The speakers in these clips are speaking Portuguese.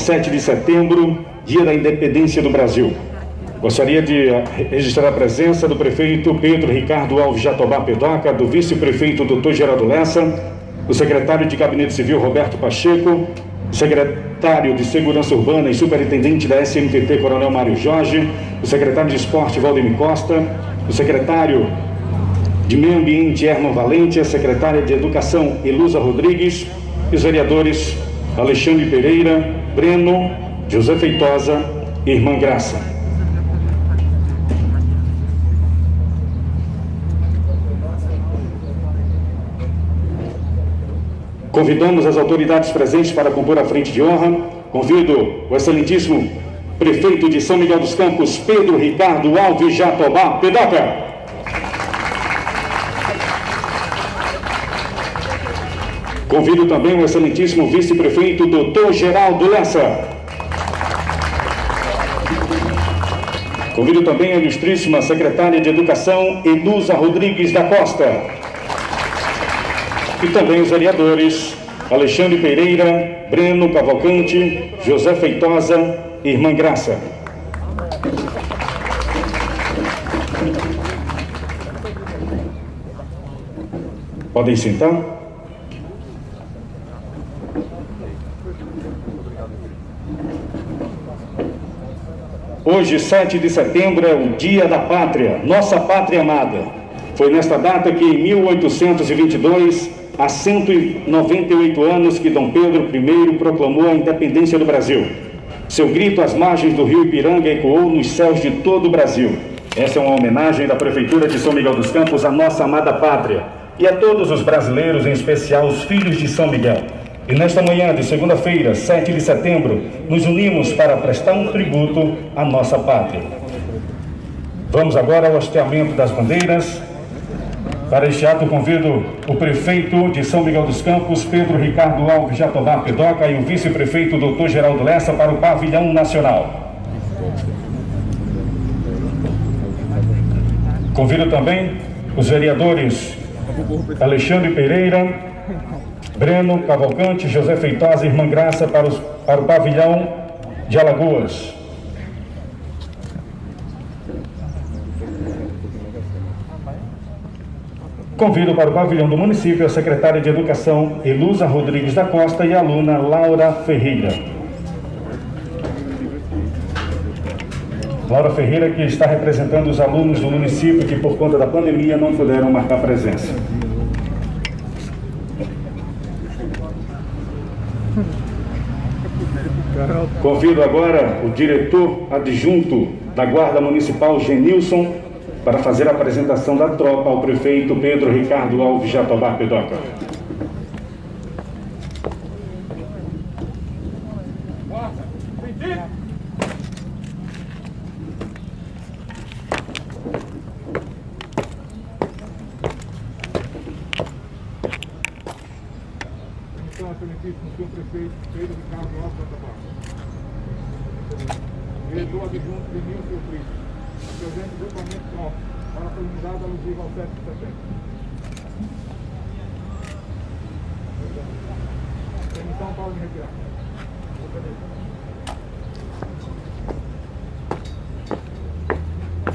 7 de setembro, dia da independência do Brasil. Gostaria de registrar a presença do prefeito Pedro Ricardo Alves Jatobá Pedoca, do vice-prefeito Dr. Geraldo Lessa, do secretário de Gabinete Civil Roberto Pacheco, secretário de Segurança Urbana e superintendente da SMTT Coronel Mário Jorge, o secretário de Esporte Valdemir Costa, o secretário de Meio Ambiente Herman Valente, a secretária de Educação Elusa Rodrigues e os vereadores Alexandre Pereira, Breno, José Feitosa e Irmã Graça. Convidamos as autoridades presentes para compor a frente de honra. Convido o excelentíssimo prefeito de São Miguel dos Campos, Pedro Ricardo Alves Jatobá Pedoca. Convido também o excelentíssimo vice-prefeito, Dr. Geraldo Lessa. Convido também a ilustríssima secretária de Educação, Elusa Rodrigues da Costa. E também os vereadores Alexandre Pereira, Breno Cavalcante, José Feitosa e Irmã Graça. Podem sentar. Hoje, 7 de setembro, é o Dia da Pátria, nossa pátria amada. Foi nesta data que, em 1822, há 198 anos que Dom Pedro I proclamou a independência do Brasil. Seu grito às margens do rio Ipiranga ecoou nos céus de todo o Brasil. Essa é uma homenagem da Prefeitura de São Miguel dos Campos à nossa amada pátria e a todos os brasileiros, em especial os filhos de São Miguel. E nesta manhã de segunda-feira, 7 de setembro, nos unimos para prestar um tributo à nossa pátria. Vamos agora ao hasteamento das bandeiras. Para este ato, convido o prefeito de São Miguel dos Campos, Pedro Ricardo Alves Jatobá Pedoca, e o vice-prefeito, Dr. Geraldo Lessa, para o pavilhão nacional. Convido também os vereadores Alexandre Pereira, Breno Cavalcante, José Feitosa e Irmã Graça para o pavilhão de Alagoas. Convido para o pavilhão do município a secretária de Educação, Elusa Rodrigues da Costa, e a aluna Laura Ferreira. Laura Ferreira, que está representando os alunos do município que, por conta da pandemia, não puderam marcar presença. Convido agora o diretor adjunto da Guarda Municipal, Genilson, para fazer a apresentação da tropa ao prefeito Pedro Ricardo Alves Jatobá Pedoca. Então, excelentíssimo senhor prefeito Pedro Ricardo Alves Jatobá. Diretor adjunto de Nilson Fritas. Apresente o documento pronto para a solenidade alusiva ao 7 de setembro. Permissão para me retirar.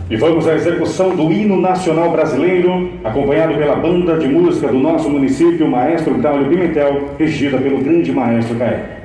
E vamos à execução do hino nacional brasileiro, acompanhado pela banda de música do nosso município, Maestro Braulio Pimentel, regida pelo grande maestro Caé.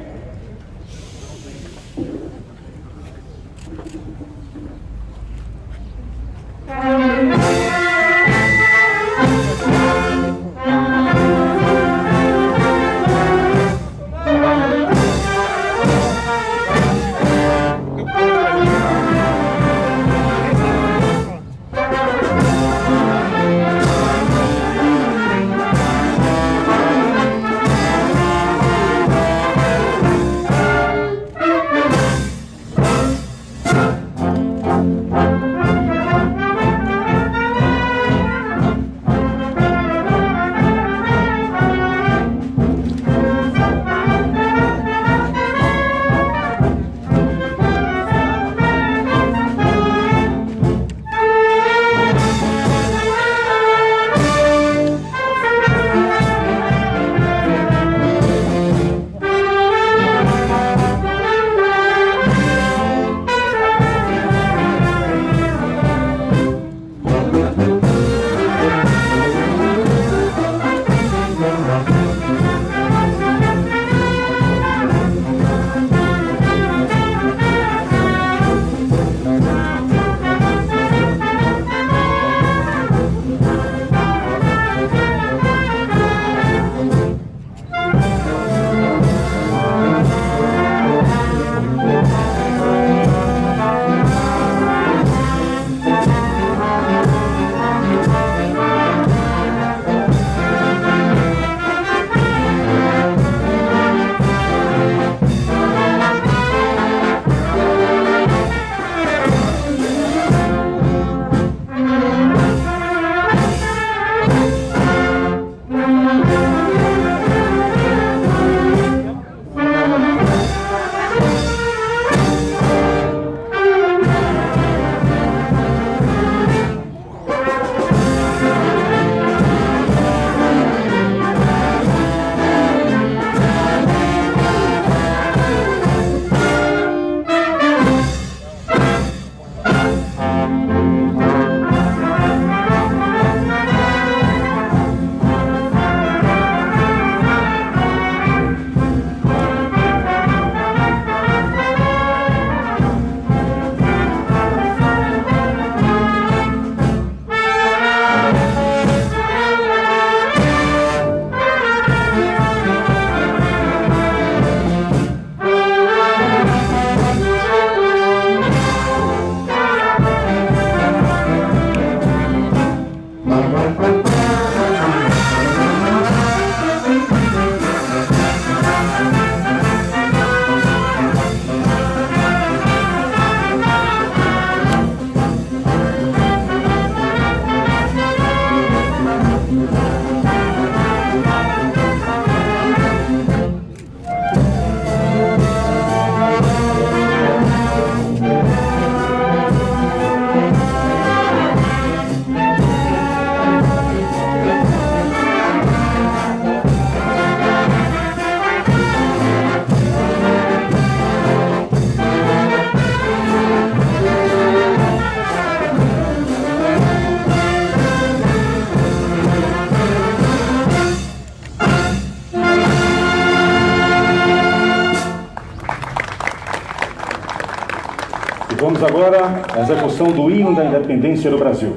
Vamos agora à execução do hino da independência do Brasil.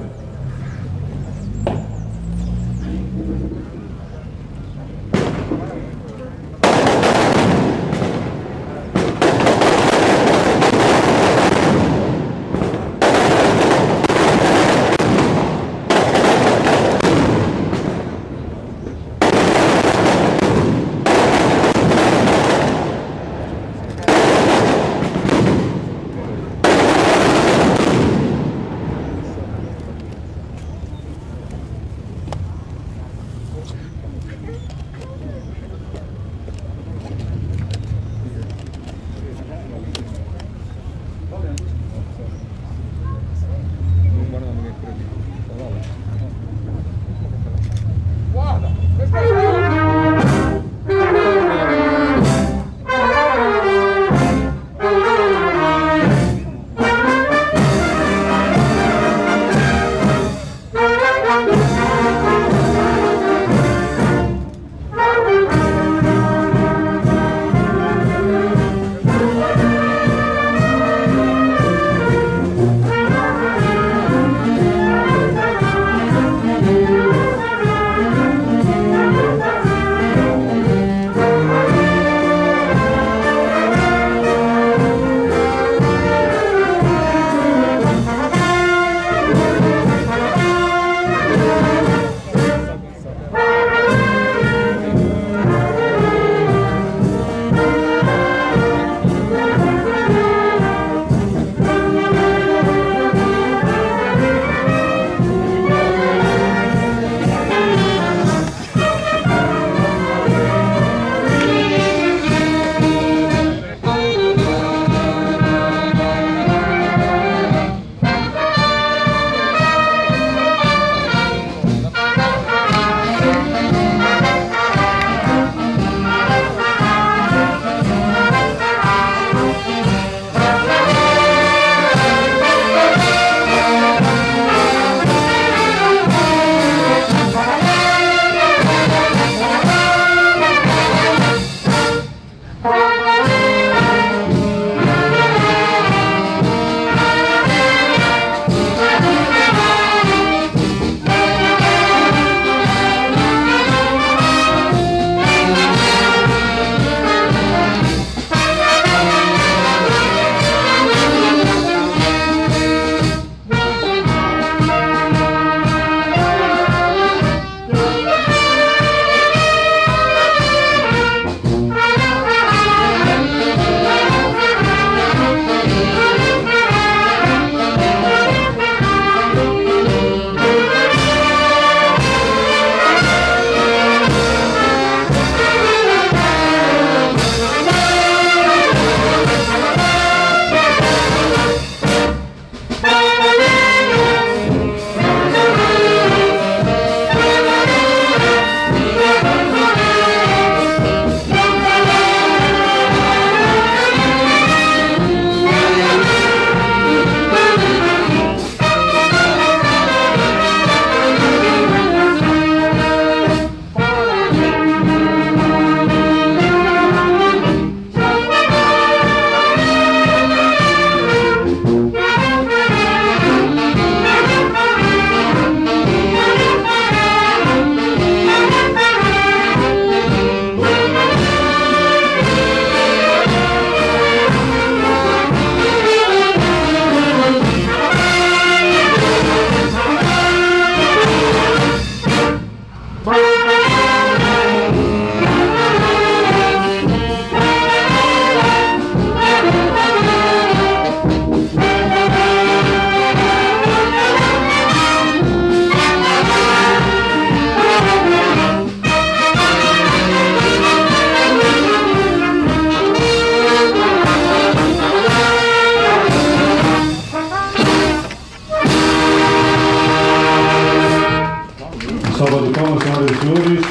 Salva de palmas, senhoras e senhores.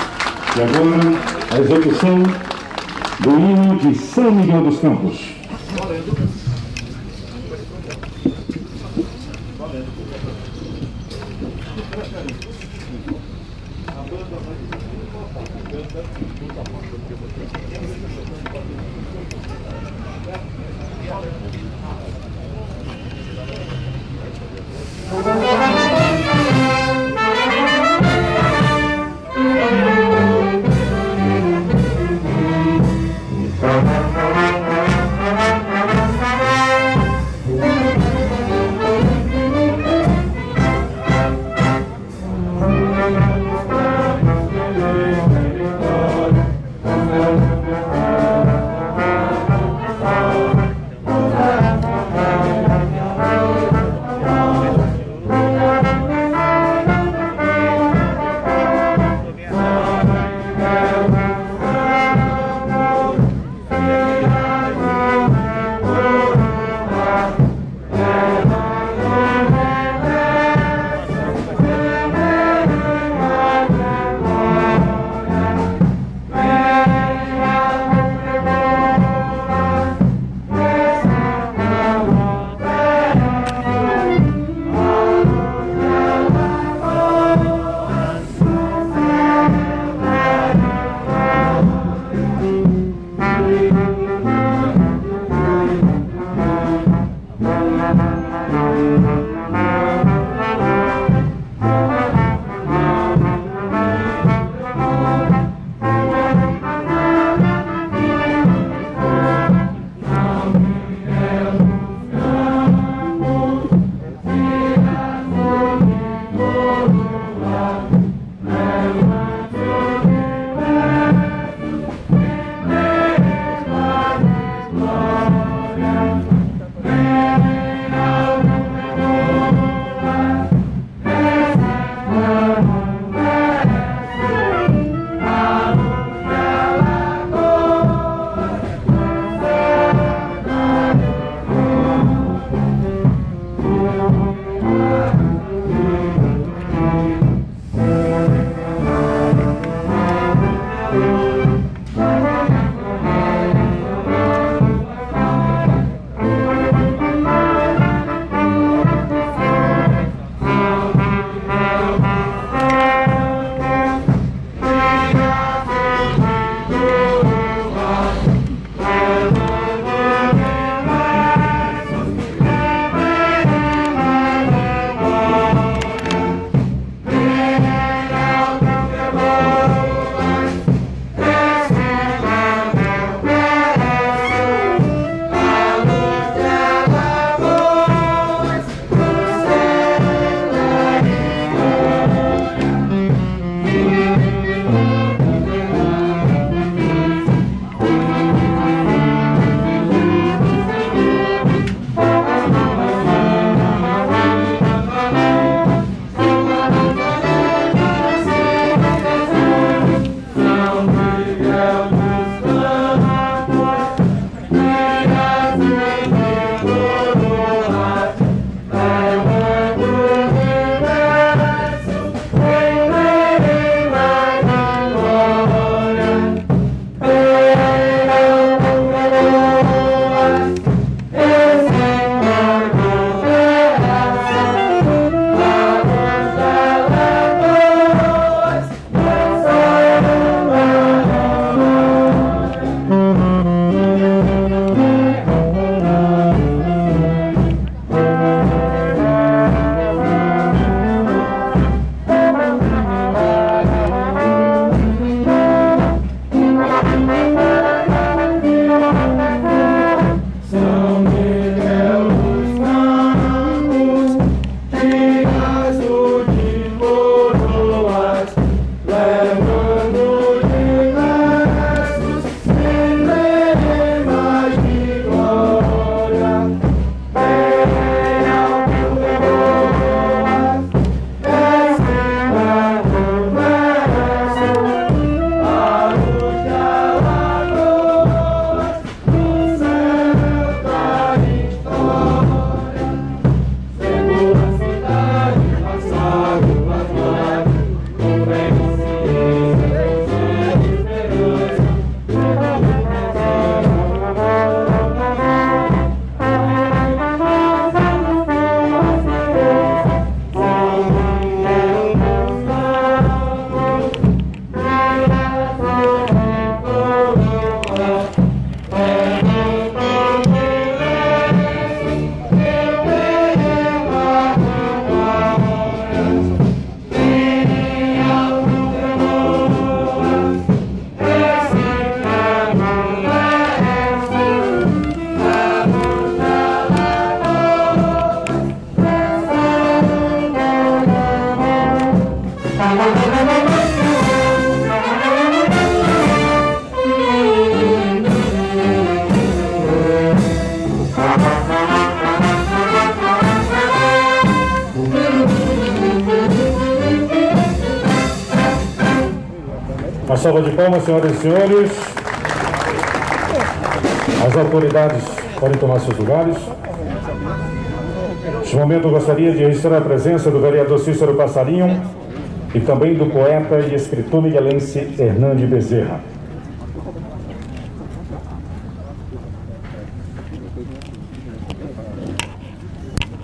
E agora, a execução do hino de São Miguel dos Campos. salva de palmas, senhoras e senhores. As autoridades podem tomar seus lugares. Neste momento eu gostaria de registrar a presença do vereador Cícero Passarinho e também do poeta e escritor miguelense Hernande Bezerra.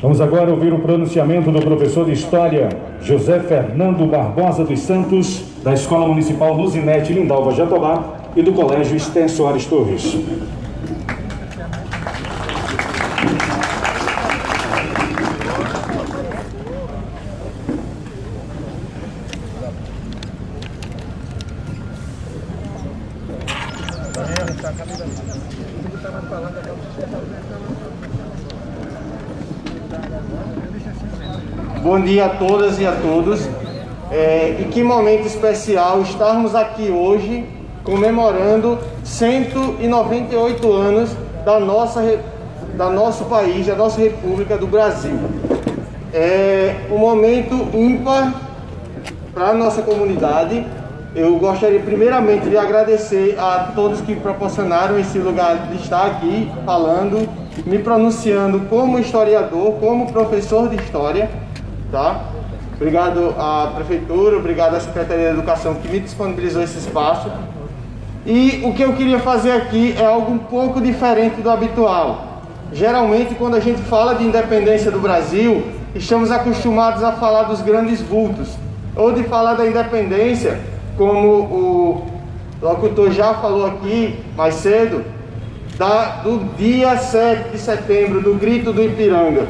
Vamos agora ouvir o pronunciamento do professor de História José Fernando Barbosa dos Santos, da Escola Municipal Luzinete Lindalva Jatobá e do Colégio Esther Soares Torres. Bom dia a todas e a todos. E que momento especial estarmos aqui hoje comemorando 198 anos da nosso país, da nossa República do Brasil. É um momento ímpar para a nossa comunidade. Eu gostaria primeiramente de agradecer a todos que proporcionaram esse lugar de estar aqui falando, me pronunciando como historiador, como professor de História. Tá? Obrigado à Prefeitura, obrigado à Secretaria de Educação que me disponibilizou esse espaço. E o que eu queria fazer aqui é algo um pouco diferente do habitual. Geralmente, quando a gente fala de independência do Brasil, estamos acostumados a falar dos grandes vultos, ou de falar da independência, como o locutor já falou aqui mais cedo, do dia 7 de setembro, do Grito do Ipiranga.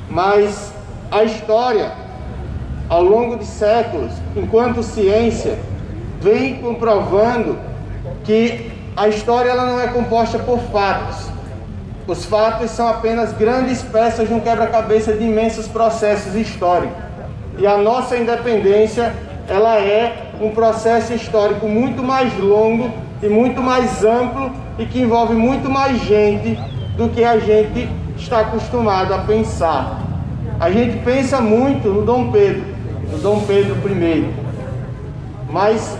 Mas a história, ao longo de séculos, enquanto ciência, vem comprovando que a história ela não é composta por fatos. Os fatos são apenas grandes peças de um quebra-cabeça de imensos processos históricos. E a nossa independência, ela é um processo histórico muito mais longo e muito mais amplo e que envolve muito mais gente do que a gente está acostumado a pensar. A gente pensa muito no Dom Pedro I, mas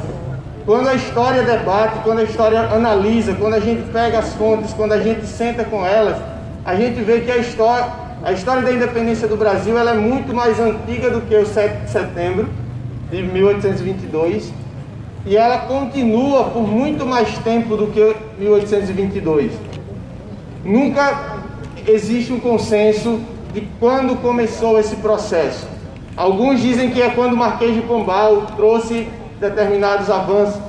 quando a história debate, quando a história analisa, quando a gente pega as fontes, quando a gente senta com elas, a gente vê que a história da independência do Brasil ela é muito mais antiga do que o 7 de setembro de 1822 e ela continua por muito mais tempo do que 1822. Nunca existe um consenso de quando começou esse processo. Alguns dizem que é quando o Marquês de Pombal trouxe determinados avanços.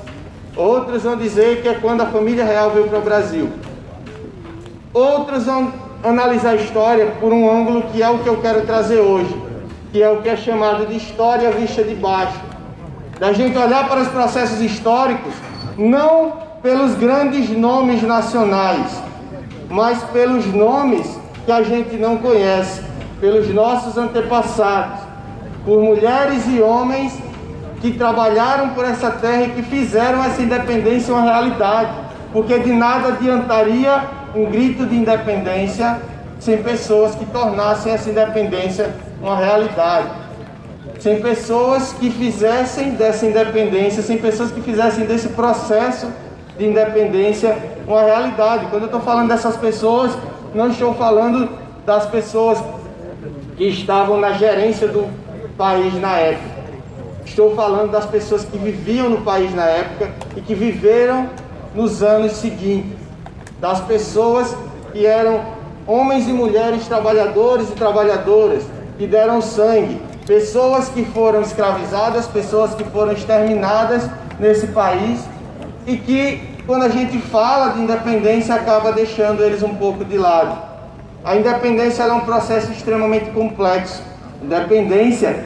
Outros vão dizer que é quando a família real veio para o Brasil. Outros vão analisar a história por um ângulo que é o que eu quero trazer hoje, que é o que é chamado de história vista de baixo. Da gente olhar para os processos históricos, não pelos grandes nomes nacionais, mas pelos nomes que a gente não conhece, pelos nossos antepassados, por mulheres e homens que trabalharam por essa terra e que fizeram essa independência uma realidade, porque de nada adiantaria um grito de independência sem pessoas que tornassem essa independência uma realidade, sem pessoas que fizessem dessa independência, sem pessoas que fizessem desse processo de independência uma realidade. Quando eu estou falando dessas pessoas, não estou falando das pessoas que estavam na gerência do país na época. Estou falando das pessoas que viviam no país na época e que viveram nos anos seguintes. Das pessoas que eram homens e mulheres trabalhadores e trabalhadoras, que deram sangue. Pessoas que foram escravizadas, pessoas que foram exterminadas nesse país e que, quando a gente fala de independência, acaba deixando eles um pouco de lado. A independência é um processo extremamente complexo. Independência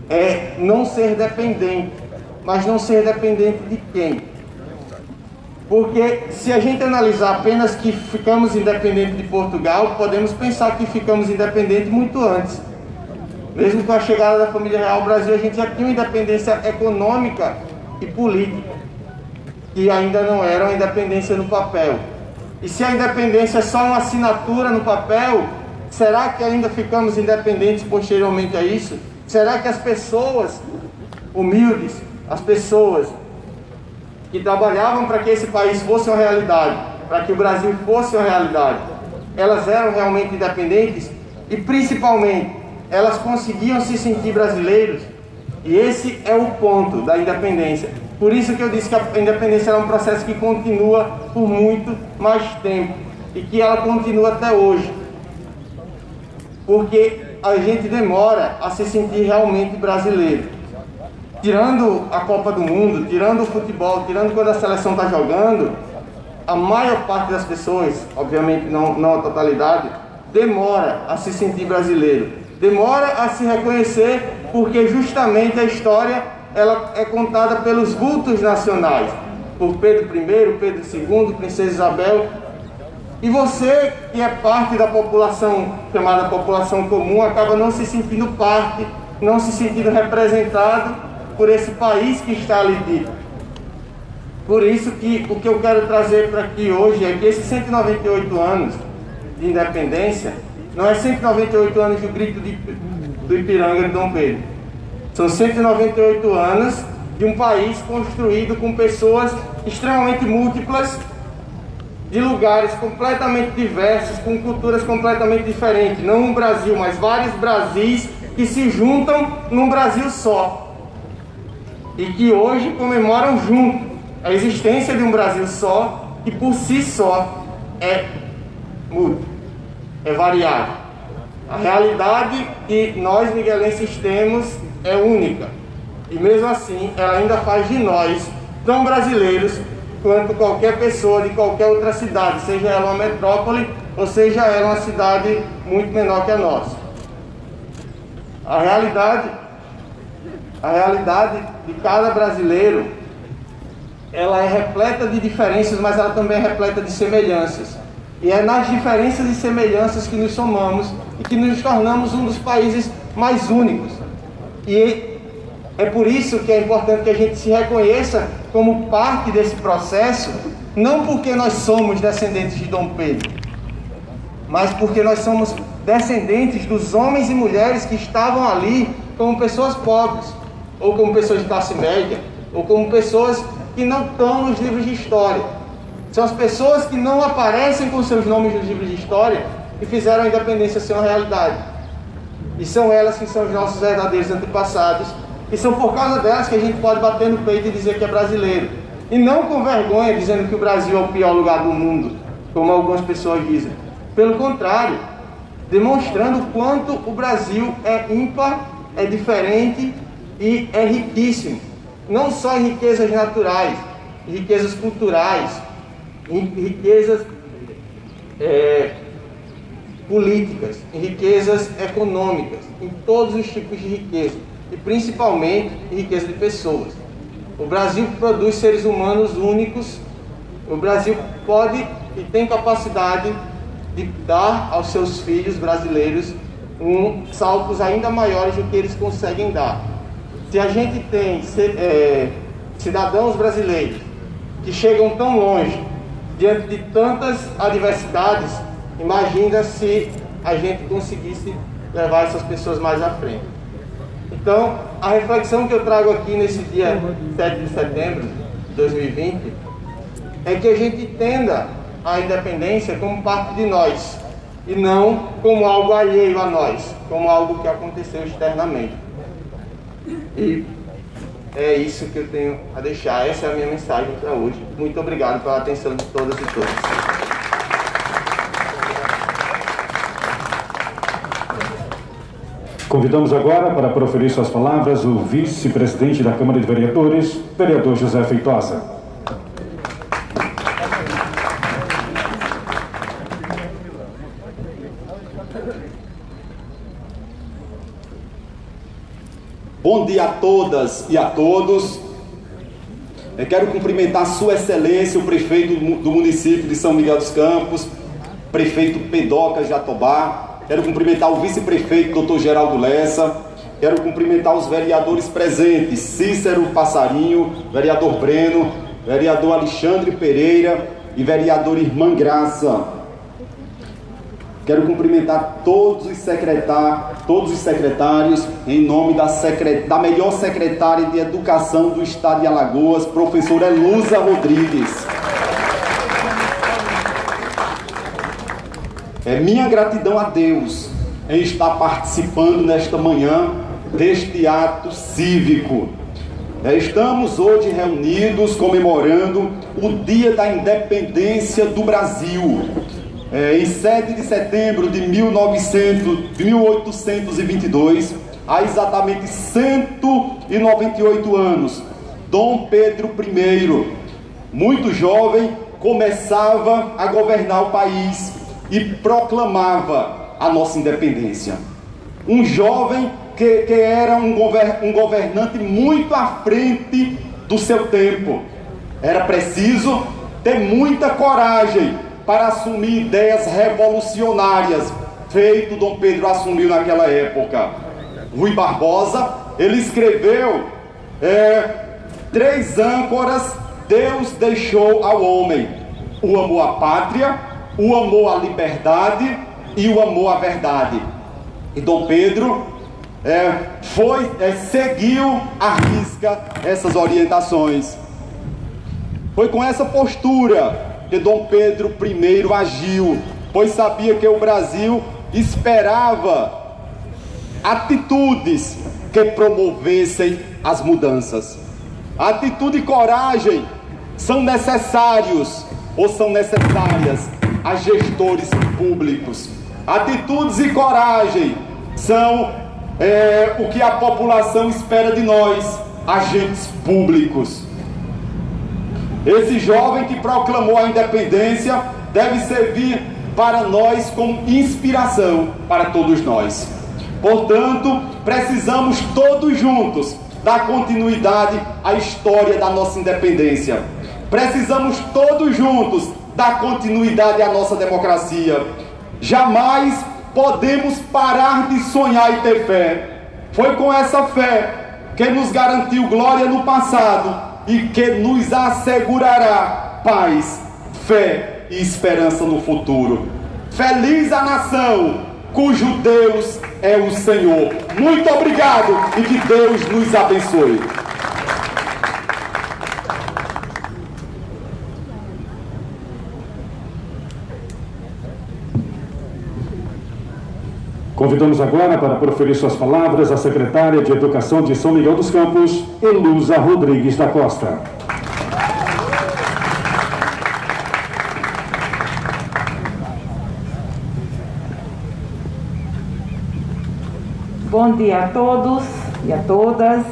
é não ser dependente, mas não ser dependente de quem? Porque se a gente analisar apenas que ficamos independentes de Portugal, podemos pensar que ficamos independentes muito antes. Mesmo com a chegada da família real ao Brasil, a gente já tinha uma independência econômica e política, que ainda não era uma independência no papel. E se a independência é só uma assinatura no papel, será que ainda ficamos independentes posteriormente a isso? Será que as pessoas humildes, as pessoas que trabalhavam para que esse país fosse uma realidade, para que o Brasil fosse uma realidade, elas eram realmente independentes e, principalmente, elas conseguiam se sentir brasileiros. E esse é o ponto da independência. Por isso que eu disse que a independência é um processo que continua por muito mais tempo e que ela continua até hoje. Porque a gente demora a se sentir realmente brasileiro. Tirando a Copa do Mundo, tirando o futebol, tirando quando a seleção está jogando, a maior parte das pessoas, obviamente não a totalidade, demora a se sentir brasileiro. Demora a se reconhecer porque justamente a história ela é contada pelos vultos nacionais. Por Pedro I, Pedro II, Princesa Isabel. E você, que é parte da população, chamada população comum, acaba não se sentindo parte, não se sentindo representado por esse país que está ali dito. Por isso que o que eu quero trazer para aqui hoje é que esses 198 anos de independência não é 198 anos do grito do Ipiranga de Dom Pedro. São 198 anos de um país construído com pessoas extremamente múltiplas, de lugares completamente diversos, com culturas completamente diferentes. Não um Brasil, mas vários Brasis que se juntam num Brasil só. E que hoje comemoram junto a existência de um Brasil só, que por si só é múltiplo, é variado. A realidade que nós miguelenses temos é única. E mesmo assim, ela ainda faz de nós tão brasileiros quanto qualquer pessoa de qualquer outra cidade, seja ela uma metrópole ou seja ela uma cidade muito menor que a nossa. A realidade de cada brasileiro, ela é repleta de diferenças, mas ela também é repleta de semelhanças. E é nas diferenças e semelhanças que nos somamos e que nos tornamos um dos países mais únicos. E é por isso que é importante que a gente se reconheça como parte desse processo, não porque nós somos descendentes de Dom Pedro, mas porque nós somos descendentes dos homens e mulheres que estavam ali como pessoas pobres, ou como pessoas de classe média, ou como pessoas que não estão nos livros de história. São as pessoas que não aparecem com seus nomes nos livros de história e fizeram a independência ser uma realidade. E são elas que são os nossos verdadeiros antepassados. E são por causa delas que a gente pode bater no peito e dizer que é brasileiro. E não com vergonha, dizendo que o Brasil é o pior lugar do mundo, como algumas pessoas dizem. Pelo contrário, demonstrando o quanto o Brasil é ímpar, é diferente e é riquíssimo. Não só em riquezas naturais, em riquezas culturais, em riquezas políticas, em riquezas econômicas, em todos os tipos de riqueza. E principalmente em riqueza de pessoas. O Brasil produz seres humanos únicos. O Brasil pode e tem capacidade de dar aos seus filhos brasileiros saltos ainda maiores do que eles conseguem dar. Se a gente tem cidadãos brasileiros que chegam tão longe diante de tantas adversidades, imagina se a gente conseguisse levar essas pessoas mais à frente. Então, a reflexão que eu trago aqui nesse dia 7 de setembro de 2020 é que a gente entenda a independência como parte de nós e não como algo alheio a nós, como algo que aconteceu externamente. E é isso que eu tenho a deixar. Essa é a minha mensagem para hoje. Muito obrigado pela atenção de todas e todos. Convidamos agora para proferir suas palavras o vice-presidente da Câmara de Vereadores, vereador José Feitosa. Bom dia a todas e a todos. Eu quero cumprimentar Sua Excelência, o prefeito do município de São Miguel dos Campos, prefeito Pedoca Jatobá. Quero cumprimentar o vice-prefeito, Dr. Geraldo Lessa. Quero cumprimentar os vereadores presentes, Cícero Passarinho, vereador Breno, vereador Alexandre Pereira e vereador Irmã Graça. Quero cumprimentar todos os secretários, em nome da melhor secretária de Educação do Estado de Alagoas, professora Elusa Rodrigues. É minha gratidão a Deus em estar participando nesta manhã deste ato cívico. Estamos hoje reunidos comemorando o Dia da Independência do Brasil. Em 7 de setembro de 1822, há exatamente 198 anos, Dom Pedro I, muito jovem, começava a governar o país e proclamava a nossa independência. Um jovem que era um governante muito à frente do seu tempo. Era preciso ter muita coragem para assumir ideias revolucionárias, feito Dom Pedro assumiu naquela época. Rui Barbosa, ele escreveu 3 âncoras Deus deixou ao homem: o amor à pátria, o amor à liberdade e o amor à verdade. E Dom Pedro seguiu à risca essas orientações. Foi com essa postura que Dom Pedro I agiu, pois sabia que o Brasil esperava atitudes que promovessem as mudanças. Atitude e coragem são necessárias a gestores públicos. Atitudes e coragem são o que a população espera de nós, agentes públicos. Esse jovem que proclamou a independência deve servir para nós como inspiração para todos nós. Portanto, precisamos todos juntos dar continuidade à história da nossa independência. Precisamos todos juntos dar continuidade à nossa democracia. Jamais podemos parar de sonhar e ter fé. Foi com essa fé que nos garantiu glória no passado e que nos assegurará paz, fé e esperança no futuro. Feliz a nação cujo Deus é o Senhor. Muito obrigado e que Deus nos abençoe. Convidamos agora para proferir suas palavras a secretária de Educação de São Miguel dos Campos, Elusa Rodrigues da Costa. Bom dia a todos e a todas.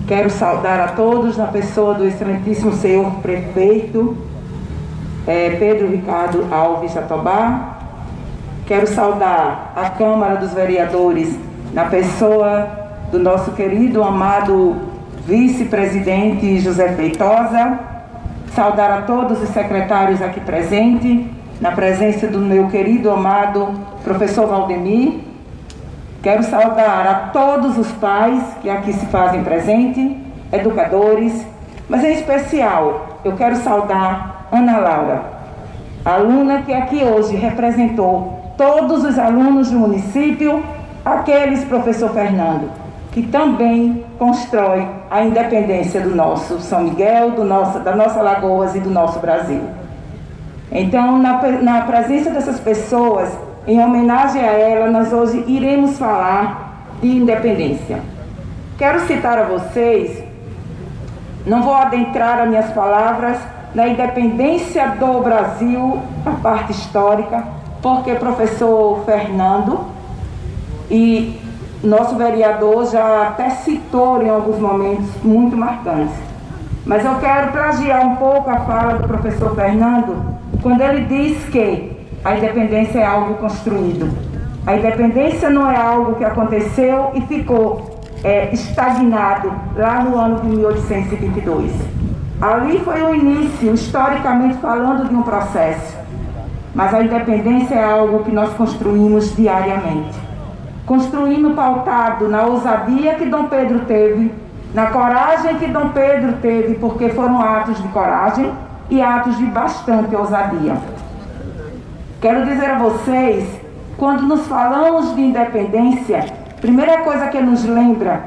Quero saudar a todos na pessoa do excelentíssimo senhor prefeito Pedro Ricardo Alves Jatobá. Quero saudar a Câmara dos Vereadores na pessoa do nosso querido, amado vice-presidente José Feitosa. Saudar a todos os secretários aqui presentes, na presença do meu querido, amado professor Valdemir. Quero saudar a todos os pais que aqui se fazem presente, educadores, mas em especial eu quero saudar Ana Laura, aluna que aqui hoje representou todos os alunos do município, aqueles, professor Fernando, que também constrói a independência do nosso São Miguel, da nossa Alagoas e do nosso Brasil. Então, na presença dessas pessoas, em homenagem a ela, nós hoje iremos falar de independência. Quero citar a vocês, não vou adentrar as minhas palavras na independência do Brasil, a parte histórica, porque o professor Fernando e nosso vereador já até citou em alguns momentos muito marcantes. Mas eu quero plagiar um pouco a fala do professor Fernando, quando ele diz que a independência é algo construído. A independência não é algo que aconteceu e ficou estagnado lá no ano de 1822. Ali foi o início, historicamente falando, de um processo. Mas a independência é algo que nós construímos diariamente. Construímos pautado na ousadia que Dom Pedro teve, na coragem que Dom Pedro teve, porque foram atos de coragem e atos de bastante ousadia. Quero dizer a vocês, quando nos falamos de independência, primeira coisa que nos lembra,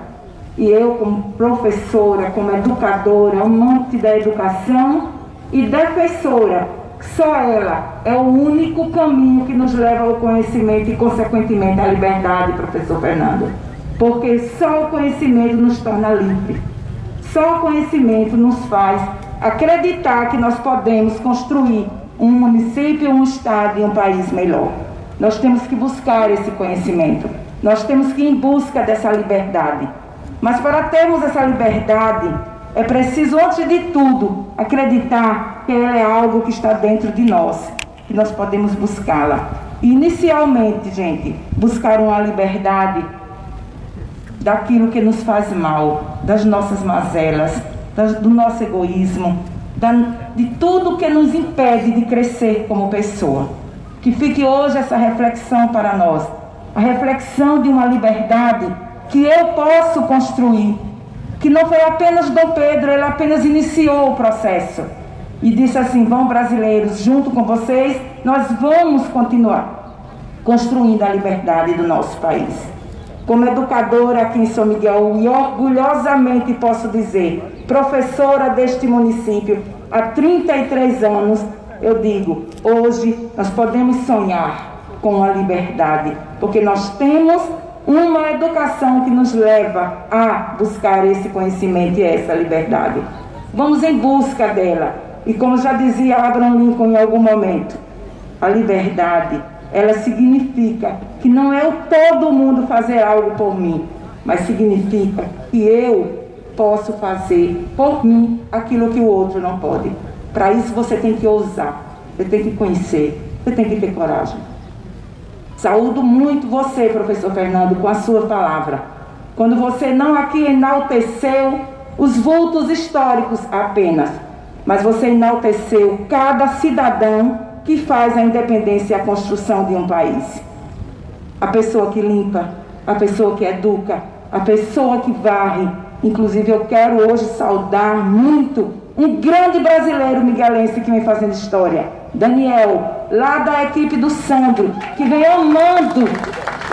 e eu como professora, como educadora, amante da educação e defensora, só ela é o único caminho que nos leva ao conhecimento e, consequentemente, à liberdade, professor Fernando. Porque só o conhecimento nos torna livres. Só o conhecimento nos faz acreditar que nós podemos construir um município, um estado e um país melhor. Nós temos que buscar esse conhecimento. Nós temos que ir em busca dessa liberdade. Mas para termos essa liberdade, é preciso, antes de tudo, acreditar que ela é algo que está dentro de nós, que nós podemos buscá-la. E, inicialmente, gente, buscar uma liberdade daquilo que nos faz mal, das nossas mazelas, do nosso egoísmo, de tudo que nos impede de crescer como pessoa. Que fique hoje essa reflexão para nós, a reflexão de uma liberdade que eu posso construir, que não foi apenas Dom Pedro, ele apenas iniciou o processo e disse assim: vão brasileiros, junto com vocês, nós vamos continuar construindo a liberdade do nosso país. Como educadora aqui em São Miguel, e orgulhosamente posso dizer, professora deste município há 33 anos, eu digo, hoje nós podemos sonhar com a liberdade, porque nós temos uma educação que nos leva a buscar esse conhecimento e essa liberdade. Vamos em busca dela. E como já dizia Abraham Lincoln em algum momento, a liberdade, ela significa que não é o todo mundo fazer algo por mim, mas significa que eu posso fazer por mim aquilo que o outro não pode. Para isso você tem que ousar, você tem que conhecer, você tem que ter coragem. Saúdo muito você, professor Fernando, com a sua palavra. Quando você não aqui enalteceu os vultos históricos apenas, mas você enalteceu cada cidadão que faz a independência e a construção de um país. A pessoa que limpa, a pessoa que educa, a pessoa que varre. Inclusive eu quero hoje saudar muito um grande brasileiro miguelense que vem fazendo história, Daniel, lá da equipe do Sandro, que vem amando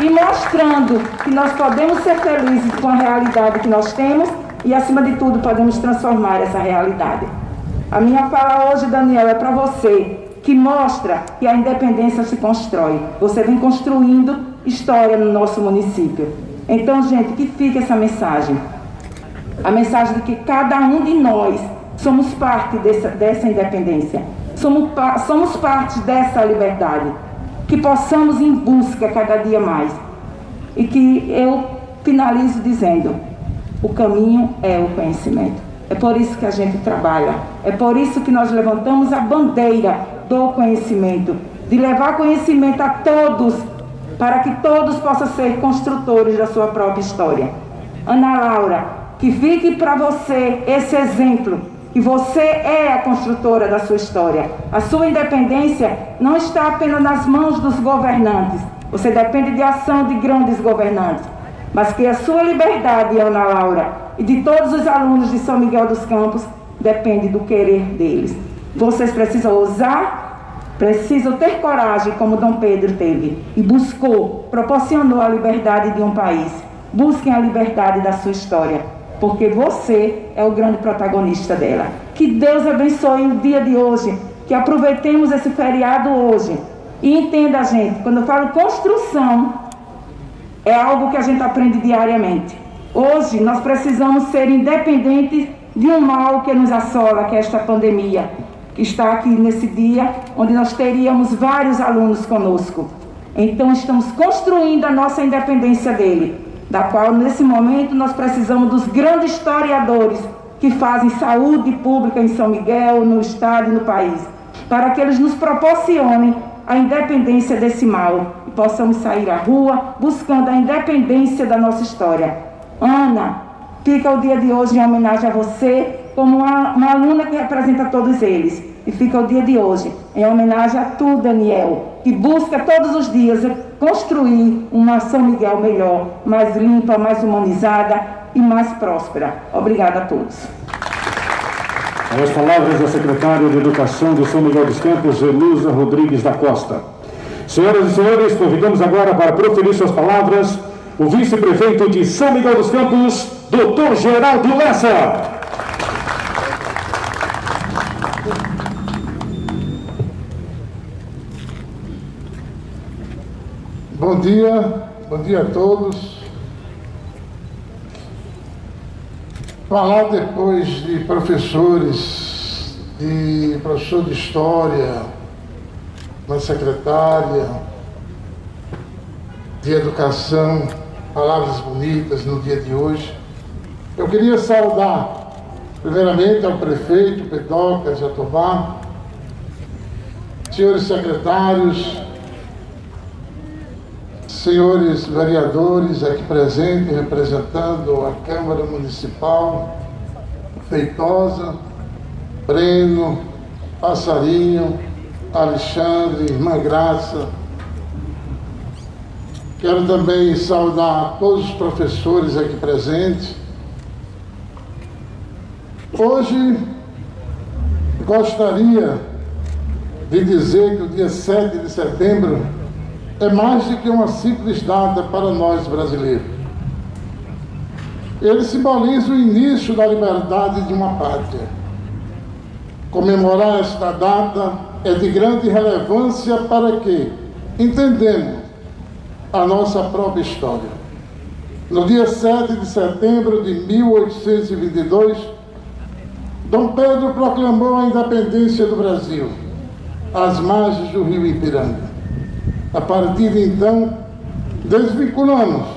e mostrando que nós podemos ser felizes com a realidade que nós temos e, acima de tudo, podemos transformar essa realidade. A minha fala hoje, Daniel, é para você, que mostra que a independência se constrói. Você vem construindo história no nosso município. Então, gente, que fica essa mensagem. A mensagem de que cada um de nós somos parte dessa independência. Somos parte dessa liberdade. Que possamos ir em busca cada dia mais. E que eu finalizo dizendo, o caminho é o conhecimento. É por isso que a gente trabalha. É por isso que nós levantamos a bandeira do conhecimento. De levar conhecimento a todos, para que todos possam ser construtores da sua própria história. Ana Laura, que fique para você esse exemplo, que você é a construtora da sua história. A sua independência não está apenas nas mãos dos governantes. Você depende de ação de grandes governantes. Mas que a sua liberdade, Ana Laura, e de todos os alunos de São Miguel dos Campos, depende do querer deles. Vocês precisam ousar, precisam ter coragem, como Dom Pedro teve, e buscou, proporcionou a liberdade de um país. Busquem a liberdade da sua história, porque você é o grande protagonista dela. Que Deus abençoe o dia de hoje, que aproveitemos esse feriado hoje. E entenda, gente, quando eu falo construção, é algo que a gente aprende diariamente. Hoje nós precisamos ser independentes de um mal que nos assola, que é esta pandemia, que está aqui nesse dia, onde nós teríamos vários alunos conosco. Então estamos construindo a nossa independência dele, da qual nesse momento nós precisamos dos grandes historiadores que fazem saúde pública em São Miguel, no estado e no país, para que eles nos proporcionem a independência desse mal e possamos sair à rua buscando a independência da nossa história. Ana, fica o dia de hoje em homenagem a você, como uma aluna que representa todos eles. E fica o dia de hoje em homenagem a tu, Daniel, que busca todos os dias construir uma São Miguel melhor, mais limpa, mais humanizada e mais próspera. Obrigada a todos. As palavras da secretária de Educação do São Miguel dos Campos, Elusa Rodrigues da Costa. Senhoras e senhores, convidamos agora para proferir suas palavras o vice-prefeito de São Miguel dos Campos, Dr. Geraldo Lessa. Bom dia a todos. Falar depois de professores, de professor de História, uma secretária de Educação, palavras bonitas no dia de hoje. Eu queria saudar, primeiramente, ao prefeito Pedoca Jatobá, senhores secretários, senhores vereadores aqui presentes, representando a Câmara Municipal, Feitosa, Breno, Passarinho, Alexandre, Irmã Graça. Quero também saudar todos os professores aqui presentes. Hoje, gostaria de dizer que o dia 7 de setembro é mais do que uma simples data para nós brasileiros. Ele simboliza o início da liberdade de uma pátria. Comemorar esta data é de grande relevância para que entendemos a nossa própria história. No dia 7 de setembro de 1822, Dom Pedro proclamou a independência do Brasil, às margens do rio Ipiranga. A partir de então, desvinculamos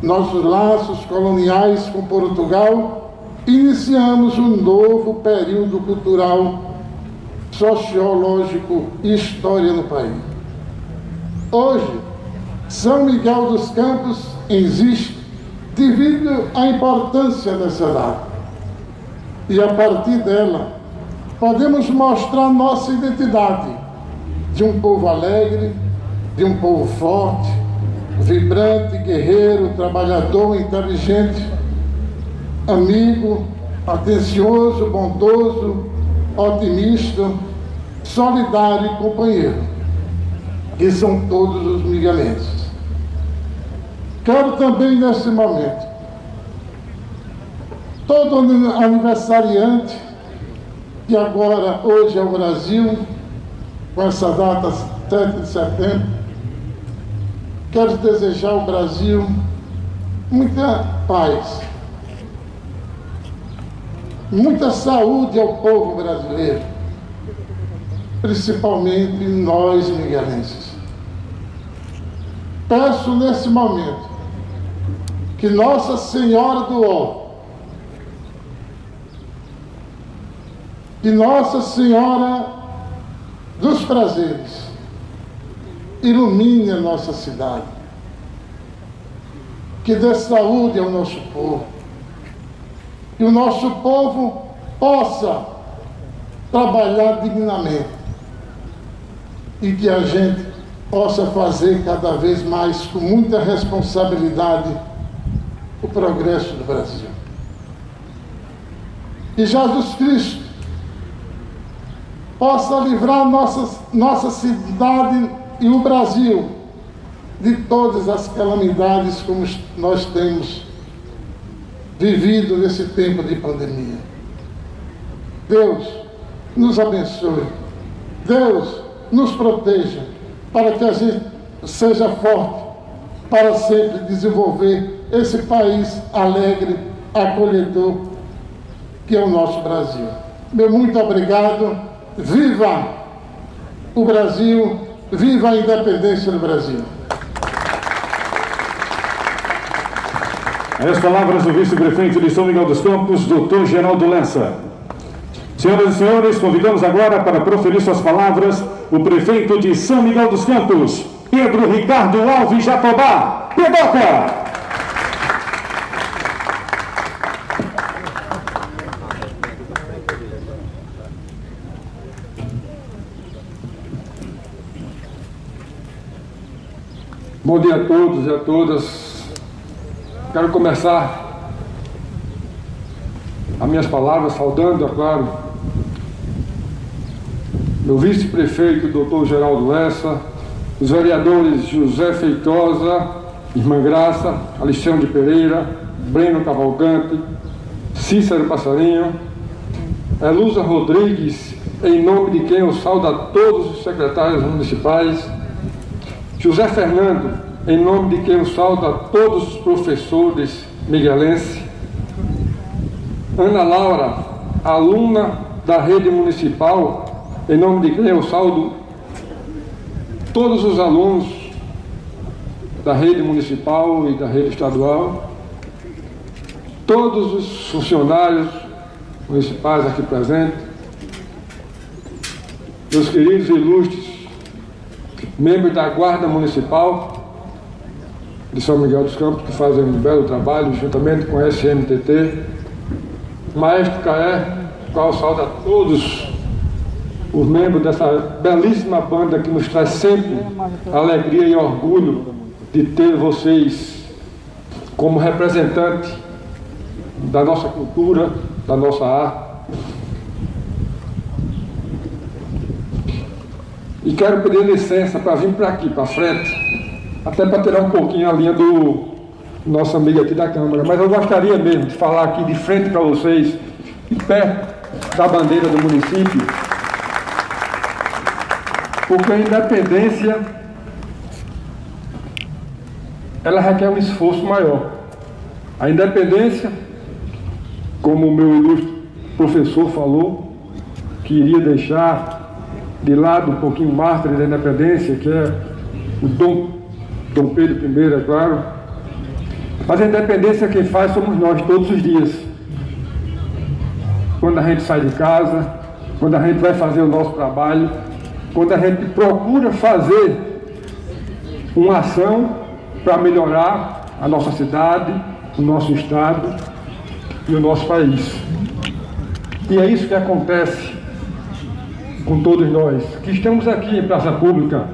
nossos laços coloniais com Portugal e iniciamos um novo período cultural, sociológico e história no país. Hoje, São Miguel dos Campos existe devido à importância dessa data. E a partir dela, podemos mostrar nossa identidade de um povo alegre, de um povo forte, vibrante, guerreiro, trabalhador, inteligente, amigo, atencioso, bondoso, otimista, solidário e companheiro, que são todos os miguelenses. Quero também, nesse momento, todo aniversariante, que agora, hoje é o Brasil, com essa data 7 de setembro, quero desejar ao Brasil muita paz, muita saúde ao povo brasileiro, principalmente nós miguelenses. Peço nesse momento que Nossa Senhora do Ó, que Nossa Senhora dos Prazeres ilumine a nossa cidade, que dê saúde ao nosso povo, que o nosso povo possa trabalhar dignamente e que a gente possa fazer cada vez mais, com muita responsabilidade, o progresso do Brasil. Que Jesus Cristo possa livrar nossa cidade e o Brasil de todas as calamidades como nós temos vivido nesse tempo de pandemia. Deus nos abençoe, Deus nos proteja, para que a gente seja forte, para sempre desenvolver esse país alegre, acolhedor, que é o nosso Brasil. Meu muito obrigado, viva o Brasil, viva a independência do Brasil. As palavras do vice-prefeito de São Miguel dos Campos, Dr. Geraldo Lessa. Senhoras e senhores, convidamos agora para proferir suas palavras o prefeito de São Miguel dos Campos, Pedro Ricardo Alves Jatobá. Pedoca! Bom dia a todos e a todas. Quero começar as minhas palavras saudando, é claro, meu vice-prefeito, Dr. Geraldo Lessa, os vereadores José Feitosa, Irmã Graça, Alexandre Pereira, Breno Cavalcante, Cícero Passarinho, Elusa Rodrigues, em nome de quem eu saúdo a todos os secretários municipais, José Fernando, em nome de quem eu saúdo a todos os professores miguelenses, Ana Laura, aluna da rede municipal, em nome de quem eu saúdo todos os alunos da rede municipal e da rede estadual, todos os funcionários municipais aqui presentes, meus queridos e ilustres membros da Guarda Municipal de São Miguel dos Campos, que fazem um belo trabalho juntamente com a SMTT, Maestro Caé, qual saúde a todos os membros dessa belíssima banda que nos traz sempre alegria e orgulho de ter vocês como representante da nossa cultura, da nossa arte. E quero pedir licença para vir para aqui, para frente, até para tirar um pouquinho a linha do nosso amigo aqui da Câmara. Mas eu gostaria mesmo de falar aqui de frente para vocês, de perto da bandeira do município, porque a independência, ela requer um esforço maior. A independência, como o meu ilustre professor falou, que iria deixar de lado um pouquinho o mártir da independência, que é o Dom Pedro I, é claro. Mas a independência quem faz somos nós todos os dias. Quando a gente sai de casa, quando a gente vai fazer o nosso trabalho, quando a gente procura fazer uma ação para melhorar a nossa cidade, o nosso estado e o nosso país. E é isso que acontece com todos nós, que estamos aqui em praça pública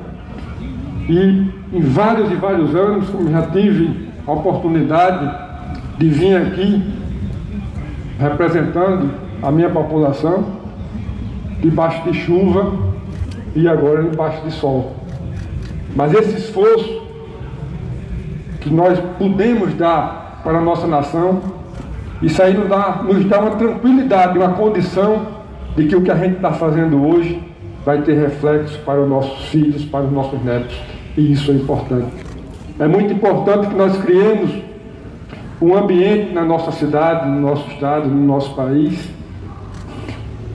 e em vários e vários anos, como já tive a oportunidade de vir aqui representando a minha população, debaixo de chuva e agora debaixo de sol. Mas esse esforço que nós podemos dar para a nossa nação, isso aí nos dá uma tranquilidade, uma condição de que o que a gente está fazendo hoje vai ter reflexo para os nossos filhos, para os nossos netos, e isso é importante. É muito importante que nós criemos um ambiente na nossa cidade, no nosso estado, no nosso país,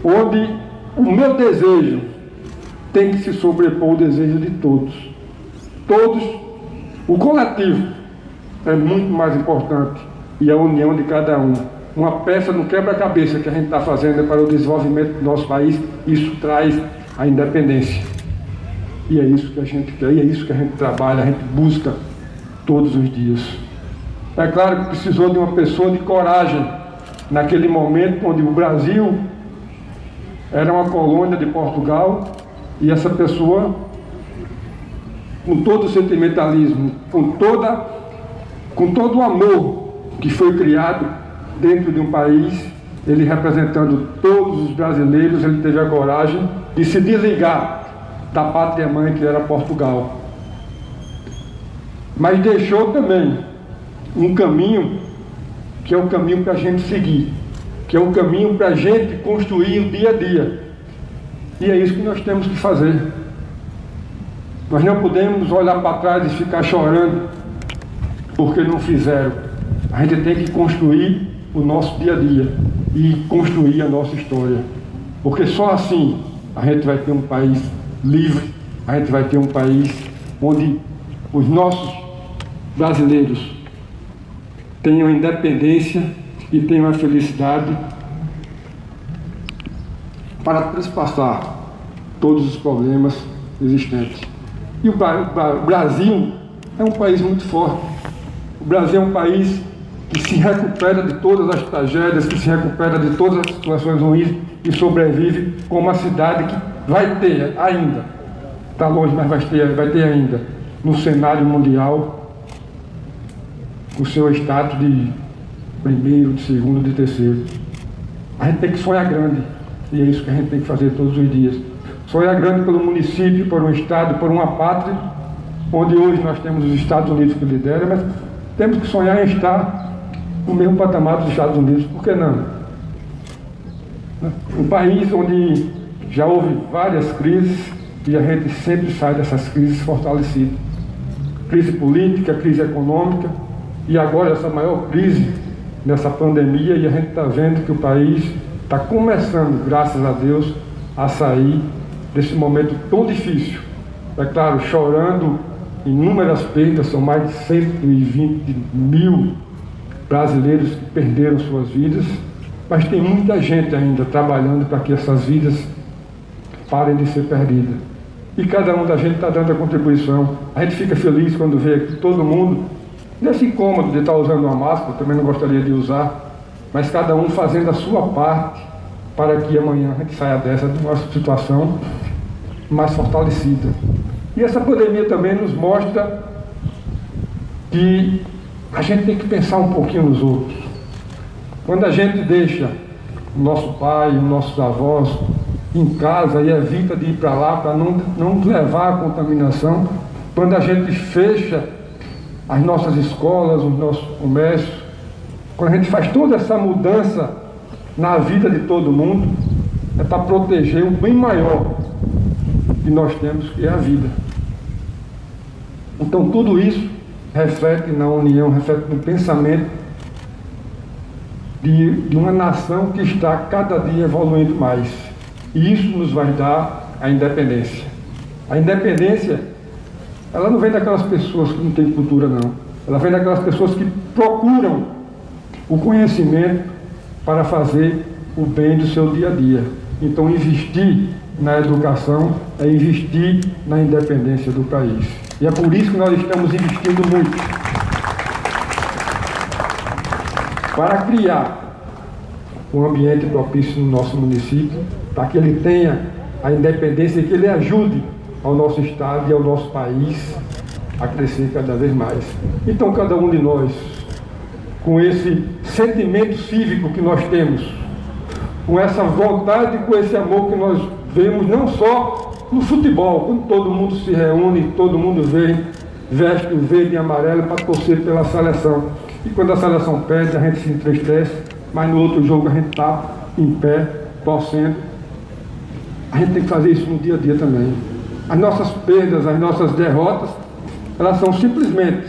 onde o meu desejo tem que se sobrepor ao desejo de todos. Todos, o coletivo é muito mais importante, e a união de cada um. Uma peça no quebra-cabeça que a gente está fazendo para o desenvolvimento do nosso país, isso traz a independência. E é isso que a gente quer, e é isso que a gente trabalha, a gente busca todos os dias. É claro que precisou de uma pessoa de coragem, naquele momento onde o Brasil era uma colônia de Portugal, e essa pessoa, com todo o sentimentalismo, com todo o amor que foi criado dentro de um país, ele representando todos os brasileiros, ele teve a coragem de se desligar da pátria-mãe que era Portugal. Mas deixou também um caminho que é o caminho para a gente seguir, que é o caminho para a gente construir o dia a dia. E é isso que nós temos que fazer. Nós não podemos olhar para trás e ficar chorando porque não fizeram. A gente tem que construir o nosso dia a dia e construir a nossa história, porque só assim a gente vai ter um país livre, a gente vai ter um país onde os nossos brasileiros tenham independência e tenham a felicidade para transpassar todos os problemas existentes. E o Brasil é um país muito forte. O Brasil é um país que se recupera de todas as tragédias, que se recupera de todas as situações ruins e sobrevive como uma cidade que vai ter ainda, está longe, mas vai ter ainda, no cenário mundial, o seu status de primeiro, de segundo, de terceiro. A gente tem que sonhar grande, e é isso que a gente tem que fazer todos os dias. Sonhar grande pelo município, por um estado, por uma pátria, onde hoje nós temos os Estados Unidos que lideram, mas temos que sonhar em estar no mesmo patamar dos Estados Unidos, por que não? Um país onde já houve várias crises e a gente sempre sai dessas crises fortalecido. Crise política, crise econômica e agora essa maior crise nessa pandemia, e a gente está vendo que o país está começando, graças a Deus, a sair desse momento tão difícil. É claro, chorando inúmeras perdas, são mais de 120 mil brasileiros que perderam suas vidas, mas tem muita gente ainda trabalhando para que essas vidas parem de ser perdidas. E cada um da gente está dando a contribuição. A gente fica feliz quando vê aqui todo mundo, nesse incômodo de estar usando uma máscara, também não gostaria de usar, mas cada um fazendo a sua parte para que amanhã a gente saia dessa de uma situação mais fortalecida. E essa pandemia também nos mostra que a gente tem que pensar um pouquinho nos outros. Quando a gente deixa o nosso pai, os nossos avós em casa e evita de ir para lá para não levar a contaminação, quando a gente fecha as nossas escolas, os nossos comércios, quando a gente faz toda essa mudança na vida de todo mundo, é para proteger o bem maior que nós temos, que é a vida. Então tudo isso reflete na união, reflete no pensamento de uma nação que está cada dia evoluindo mais. E isso nos vai dar a independência. A independência, ela não vem daquelas pessoas que não têm cultura, não. Ela vem daquelas pessoas que procuram o conhecimento para fazer o bem do seu dia a dia. Então, investir na educação é investir na independência do país. E é por isso que nós estamos investindo muito. Para criar um ambiente propício no nosso município, para que ele tenha a independência e que ele ajude ao nosso estado e ao nosso país a crescer cada vez mais. Então, cada um de nós, com esse sentimento cívico que nós temos, com essa vontade, com esse amor que nós vemos não só no futebol, quando todo mundo se reúne, todo mundo veste o verde e amarelo para torcer pela seleção. E quando a seleção perde, a gente se entristece, mas no outro jogo a gente está em pé, torcendo. A gente tem que fazer isso no dia a dia também. As nossas perdas, as nossas derrotas, elas são simplesmente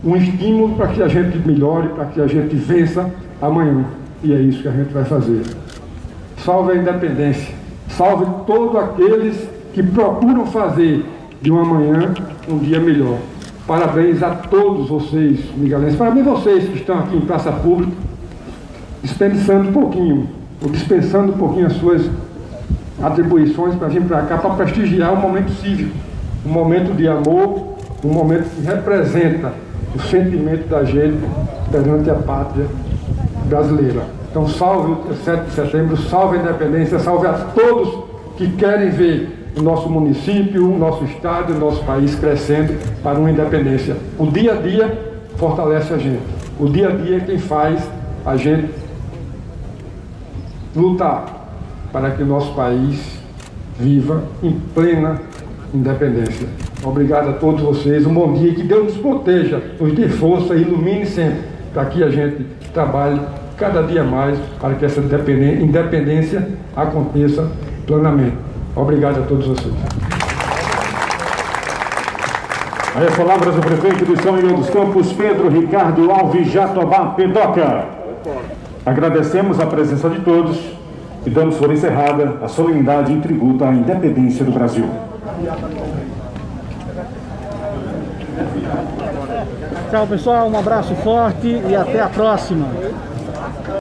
um estímulo para que a gente melhore, para que a gente vença amanhã. E é isso que a gente vai fazer. Salve a independência. Salve todos aqueles que procuram fazer de um amanhã um dia melhor. Parabéns a todos vocês, miguelenses. Parabéns a vocês que estão aqui em praça pública, dispensando um pouquinho as suas atribuições para vir para cá, para prestigiar um momento cívico, um momento de amor, um momento que representa o sentimento da gente perante a pátria brasileira. Então, salve o 7 de setembro, salve a independência, salve a todos que querem ver o nosso município, o nosso estado, o nosso país crescendo para uma independência. O dia a dia fortalece a gente. O dia a dia é quem faz a gente lutar para que o nosso país viva em plena independência. Obrigado a todos vocês, um bom dia, que Deus nos proteja, nos dê força e ilumine sempre, para que a gente trabalhe cada dia mais para que essa independência aconteça plenamente. Obrigado a todos vocês. Aí as palavras do prefeito de São Miguel dos Campos, Pedro Ricardo Alves Jatobá Pedoca. Agradecemos a presença de todos e damos por encerrada a solenidade em tributo à independência do Brasil. Tchau, pessoal, um abraço forte e até a próxima.